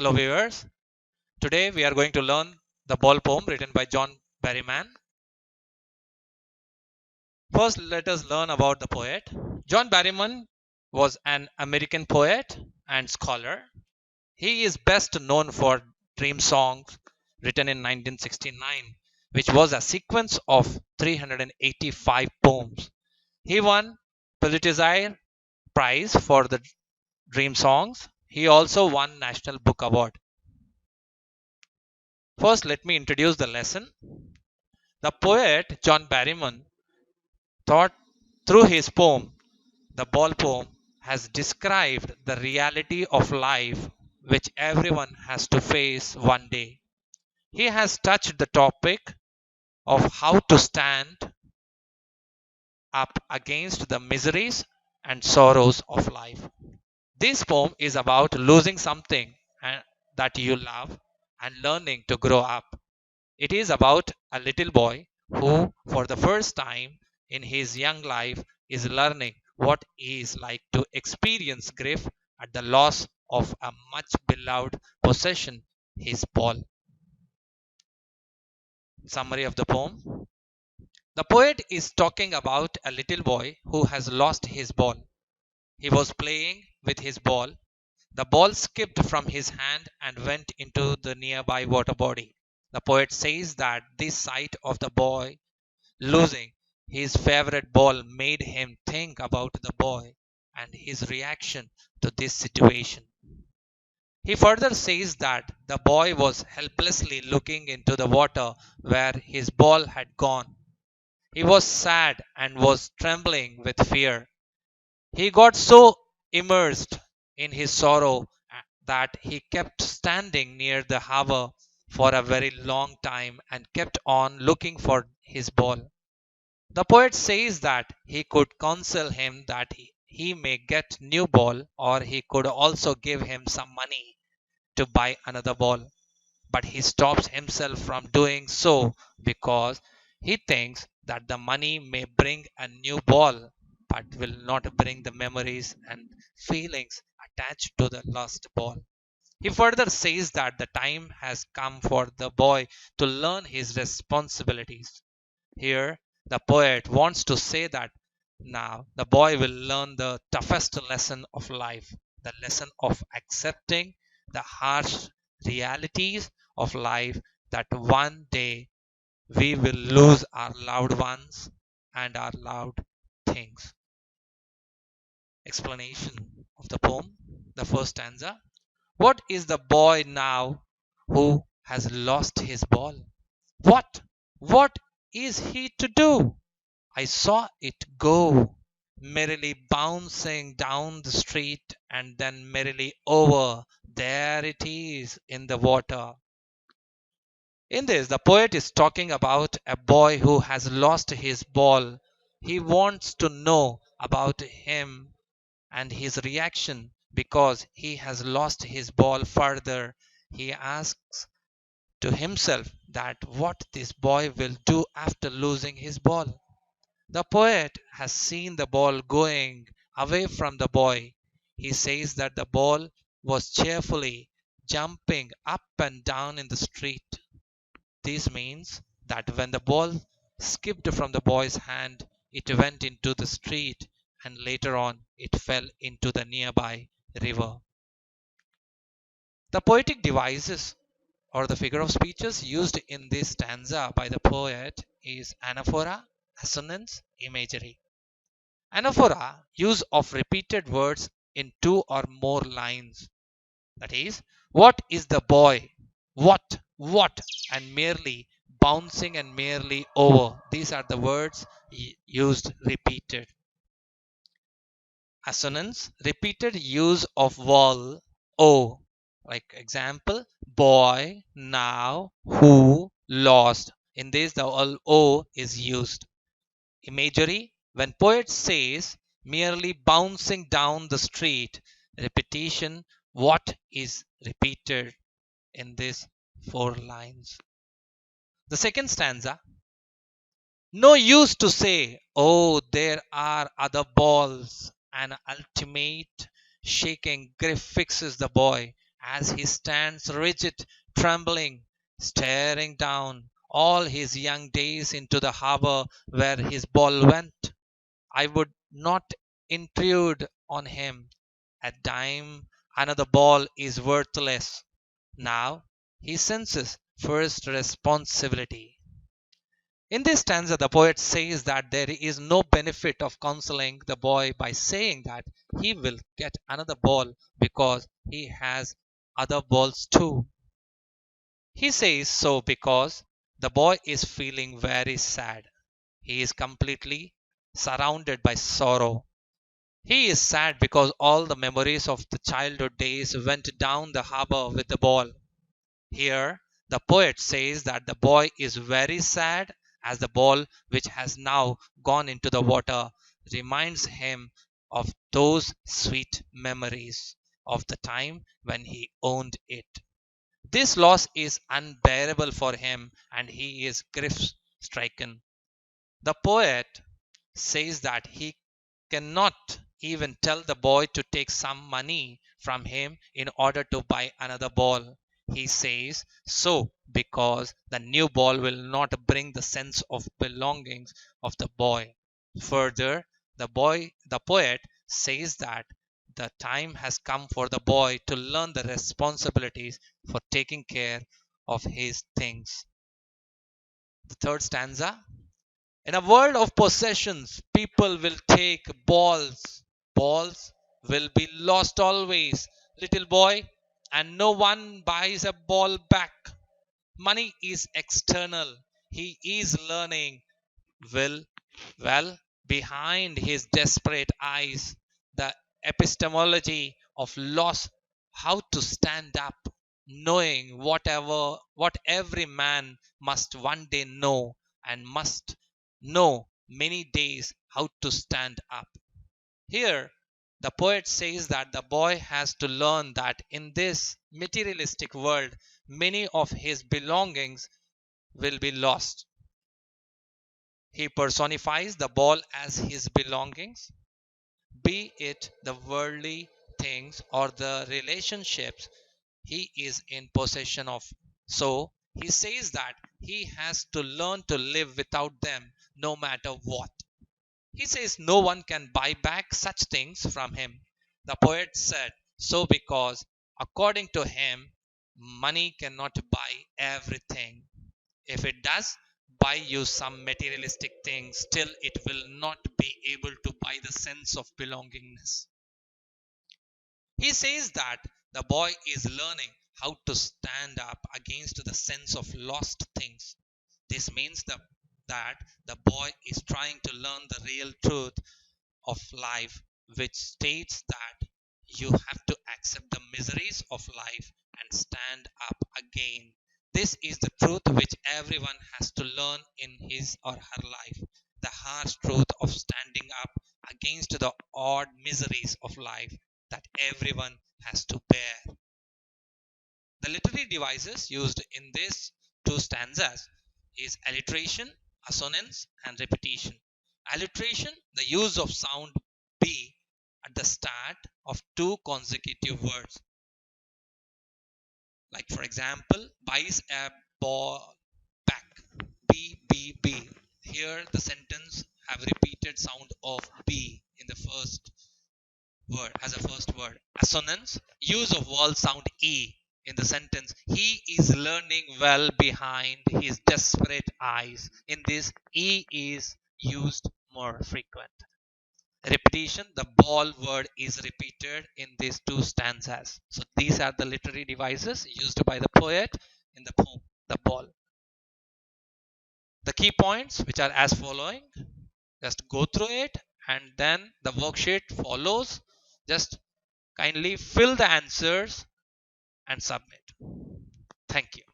Hello viewers, today we are going to learn the ball poem written by John Berryman. First let us learn about the poet. John Berryman was an American poet and scholar. He is best known for Dream Songs written in 1969, which was a sequence of 385 poems. He won Pulitzer Prize for the Dream Songs. He also won National Book Award. First let me introduce the lesson. The poet John Berryman thought through his poem, the ball poem, has described the reality of life which everyone has to face one day. He has touched the topic of how to stand up against the miseries and sorrows of life. This poem is about losing something that you love and learning to grow up. It is about a little boy who, for the first time in his young life, is learning what it is like to experience grief at the loss of a much beloved possession, his ball. Summary of the poem. The poet is talking about a little boy who has lost his ball. He was playing with his ball. The ball skipped from his hand and went into the nearby water body. The poet says that this sight of the boy losing his favorite ball made him think about the boy and his reaction to this situation. He further says that the boy was helplessly looking into the water where his ball had gone. He was sad and was trembling with fear. He got so immersed in his sorrow that he kept standing near the harbor for a very long time and kept on looking for his ball. The poet says that he could counsel him that he may get new ball, or he could also give him some money to buy another ball. But he stops himself from doing so because he thinks that the money may bring a new ball but will not bring the memories and feelings attached to the lost ball. He further says that the time has come for the boy to learn his responsibilities. Here, the poet wants to say that now the boy will learn the toughest lesson of life, the lesson of accepting the harsh realities of life, that one day we will lose our loved ones and our loved things. Explanation of the poem. The first stanza. What is the boy now who has lost his ball? What? What is he to do? I saw it go, merrily bouncing down the street and then merrily over. There it is in the water. In this, the poet is talking about a boy who has lost his ball. He wants to know about him and his reaction because he has lost his ball. Further, he asks to himself that what this boy will do after losing his ball. The poet has seen the ball going away from the boy. He says that the ball was cheerfully jumping up and down in the street. This means that when the ball skipped from the boy's hand, it went into the street and later on it fell into the nearby river. The poetic devices or the figure of speeches used in this stanza by the poet is anaphora, assonance, imagery. Anaphora, use of repeated words in two or more lines. That is, what is the boy? What, and merely, bouncing and merely over. These are the words used repeated. Assonance, repeated use of vowel o. Like example, boy, now, who, lost. In this, the vowel o is used. Imagery, when poet says merely bouncing down the street, repetition, what is repeated in these four lines. The second stanza, no use to say, oh, there are other balls. An ultimate shaking grief fixes the boy. as he stands rigid, trembling, staring down all his young days into the harbor where his ball went. I would not intrude on him. A dime, another ball is worthless. Now he senses first responsibility. In this stanza, the poet says that there is no benefit of counseling the boy by saying that he will get another ball because he has other balls too. He says so because the boy is feeling very sad. He is completely surrounded by sorrow. He is sad because all the memories of the childhood days went down the harbor with the ball. Here, the poet says that the boy is very sad as the ball, which has now gone into the water, reminds him of those sweet memories of the time when he owned it. This loss is unbearable for him and he is grief stricken. The poet says that he cannot even tell the boy to take some money from him in order to buy another ball. He says so because the new ball will not bring the sense of belongings of the boy. Further, the poet says that the time has come for the boy to learn the responsibilities for taking care of his things. The third stanza. In a world of possessions, people will take balls. Balls will be lost always, little boy, and no one buys a ball back. Money is external. He is learning will well behind his desperate eyes the epistemology of loss, how to stand up, knowing what every man must one day know and must know many days how to stand up. Here the poet says that the boy has to learn that in this materialistic world many of his belongings will be lost. He personifies the ball as his belongings, be it the worldly things or the relationships he is in possession of. So he says that he has to learn to live without them no matter what. He says no one can buy back such things from him. The poet said so because, according to him, money cannot buy everything. If it does buy you some materialistic things, still it will not be able to buy the sense of belongingness. He says that the boy is learning how to stand up against the sense of lost things. This means that the boy is trying to learn the real truth of life, which states that you have to accept the miseries of life and stand up again. This is the truth which everyone has to learn in his or her life. The harsh truth of standing up against the odd miseries of life that everyone has to bear. The literary devices used in these two stanzas is alliteration, assonance, and repetition. Alliteration, the use of sound B at the start of two consecutive words. Like for example, buys a ball back. B, B, B. Here the sentence have repeated sound of B in the first word as a first word. Assonance, use of vowel sound E in the sentence. He is learning well behind his desperate eyes. In this, E is used more frequent. Repetition, the ball word is repeated in these two stanzas. So these are the literary devices used by the poet in the poem, The Ball. The key points, which are as following, just go through it and then the worksheet follows. Just kindly fill the answers and submit. Thank you.